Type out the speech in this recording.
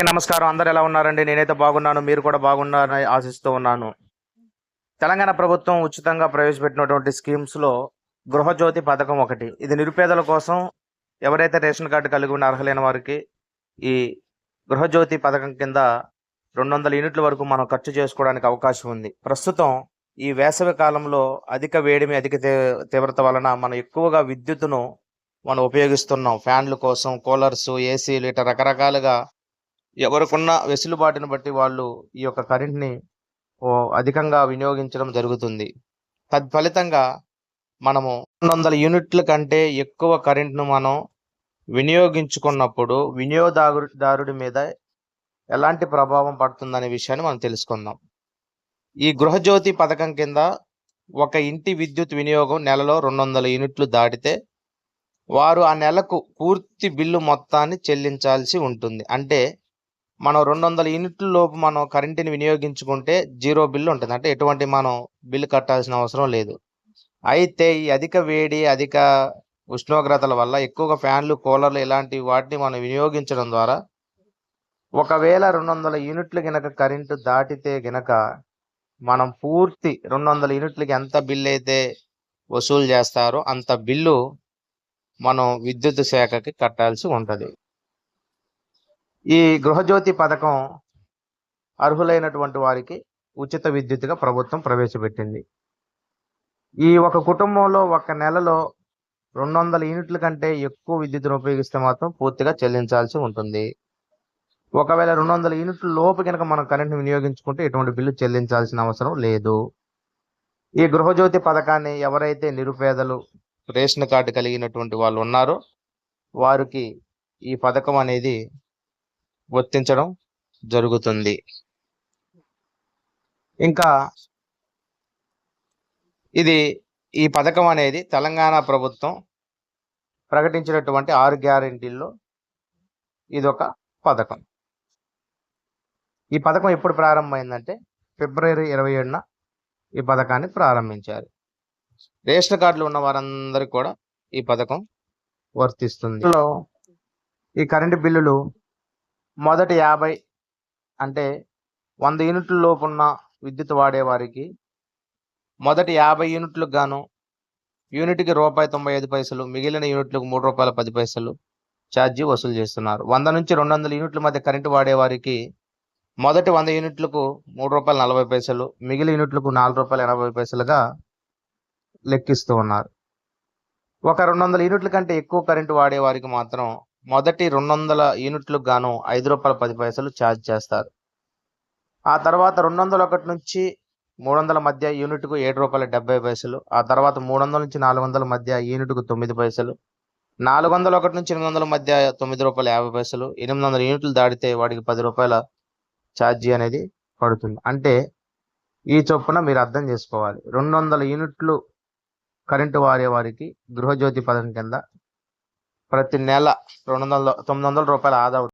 నమస్కారం. అందరు ఎలా ఉన్నారండి? నేనైతే బాగున్నాను. మీరు కూడా బాగున్నారని ఆశిస్తూ ఉన్నాను. తెలంగాణ ప్రభుత్వం ఉచితంగా ప్రవేశపెట్టినటువంటి స్కీమ్స్‌లో గృహజ్యోతి పథకం ఒకటి. ఇది నిరుపేదల కోసం ఎవరైతే రేషన్ కార్డ్ కలిగి ఉన్న అర్హులైన వారికి ఈ గృహజ్యోతి పథకం కింద 200 యూనిట్ల వరకు మనం ఖర్చు చేసుకోవడానికి అవకాశం ఉంది. ప్రస్తుతం ఈ వేసవి కాలంలో అధిక వేడిమి, అధిక తీవ్రత వలన మనం ఎక్కువగా విద్యుత్తును మనం ఉపయోగిస్తున్నాం. ఫ్యాన్‌ల కోసం, కూలర్సు, ఏసీలు ఇట్లా రకరకాలుగా ఎవరికున్న వెసులుబాటుని బట్టి వాళ్ళు ఈ యొక్క కరెంట్‌ని అధికంగా వినియోగించడం జరుగుతుంది. తత్ఫలితంగా మనము 200 యూనిట్ల కంటే ఎక్కువ కరెంట్‌ను మనం వినియోగించుకున్నప్పుడు దారుడి మీద ఎలాంటి ప్రభావం పడుతుందనే విషయాన్ని మనం తెలుసుకుందాం. ఈ గృహజ్యోతి పథకం కింద ఒక ఇంటి విద్యుత్ వినియోగం నెలలో 200 యూనిట్లు దాటితే వారు ఆ నెలకు పూర్తి బిల్లు మొత్తాన్ని చెల్లించాల్సి ఉంటుంది. అంటే మనం 200 యూనిట్ల లోపు మనం కరెంటుని వినియోగించుకుంటే జీరో బిల్ ఉంటుంది. అంటే ఎటువంటి మనం బిల్లు కట్టాల్సిన అవసరం లేదు. అయితే ఈ అధిక వేడి, అధిక ఉష్ణోగ్రతల వల్ల ఎక్కువగా ఫ్యాన్లు, కూలర్లు ఇలాంటి వాటిని మనం వినియోగించడం ద్వారా ఒకవేళ 200 యూనిట్లు గనక కరెంటు దాటితే గనక మనం పూర్తి 200 యూనిట్లకి ఎంత బిల్ అయితే వసూలు చేస్తారో అంత బిల్లు మనం విద్యుత్ శాఖకి కట్టాల్సి ఉంటది. ఈ గృహజ్యోతి పథకం అర్హులైనటువంటి వారికి ఉచిత విద్యుత్తుగా ప్రభుత్వం ప్రవేశపెట్టింది. ఈ ఒక కుటుంబంలో ఒక నెలలో 200 యూనిట్ల కంటే ఎక్కువ విద్యుత్తును ఉపయోగిస్తే మాత్రం పూర్తిగా చెల్లించాల్సి ఉంటుంది. ఒకవేళ 200 యూనిట్ల లోపు కనుక మనం కరెంట్‌ని వినియోగించుకుంటే ఎటువంటి బిల్లు చెల్లించాల్సిన అవసరం లేదు. ఈ గృహజ్యోతి పథకాన్ని ఎవరైతే నిరుపేదలు, రేషన్ కార్డు కలిగినటువంటి వాళ్ళు ఉన్నారో వారికి ఈ పథకం అనేది వర్తించడం జరుగుతుంది. ఇంకా ఈ పథకం అనేది తెలంగాణ ప్రభుత్వం ప్రకటించినటువంటి 6 గ్యారెంటీల్లో ఇదొక పథకం. ఈ పథకం ఎప్పుడు ప్రారంభమైందంటే ఫిబ్రవరి 27న ఈ పథకాన్ని ప్రారంభించారు. రేషన్ కార్డులు ఉన్న వారందరికీ కూడా ఈ పథకం వర్తిస్తుంది. ఈ కరెంటు బిల్లులు మొదటి 50 అంటే 100 యూనిట్ల లోపు ఉన్న విద్యుత్ వాడే వారికి మొదటి 50 యూనిట్లకు గాను యూనిట్‌కి ₹1.95, మిగిలిన యూనిట్లకు ₹3.10 ఛార్జీ వసూలు చేస్తున్నారు. 100 నుంచి 200 యూనిట్ల మధ్య కరెంటు వాడే వారికి మొదటి 100 యూనిట్లకు ₹3.40, మిగిలిన యూనిట్లకు ₹4.80గా లెక్కిస్తూ ఉన్నారు. ఒక 200 యూనిట్ల కంటే ఎక్కువ కరెంటు వాడే వారికి మాత్రం మొదటి 200 యూనిట్లకు గాను ₹5.10 ఛార్జ్ చేస్తారు. ఆ తర్వాత 201 నుంచి 300 మధ్య యూనిట్‌కు ₹7.70, ఆ తర్వాత 300 నుంచి 400 మధ్య యూనిట్‌కు 9 పైసలు, 401 నుంచి 800 మధ్య ₹9.50, 800 యూనిట్లు దాటితే వాడికి ₹10 ఛార్జీ అనేది పడుతుంది. అంటే ఈ చొప్పున మీరు అర్థం చేసుకోవాలి. 200 యూనిట్లు కరెంటు వాడే వారికి గృహజ్యోతి పథకం కింద ప్రతి నెల ₹900 ఆదా అవుతుంది.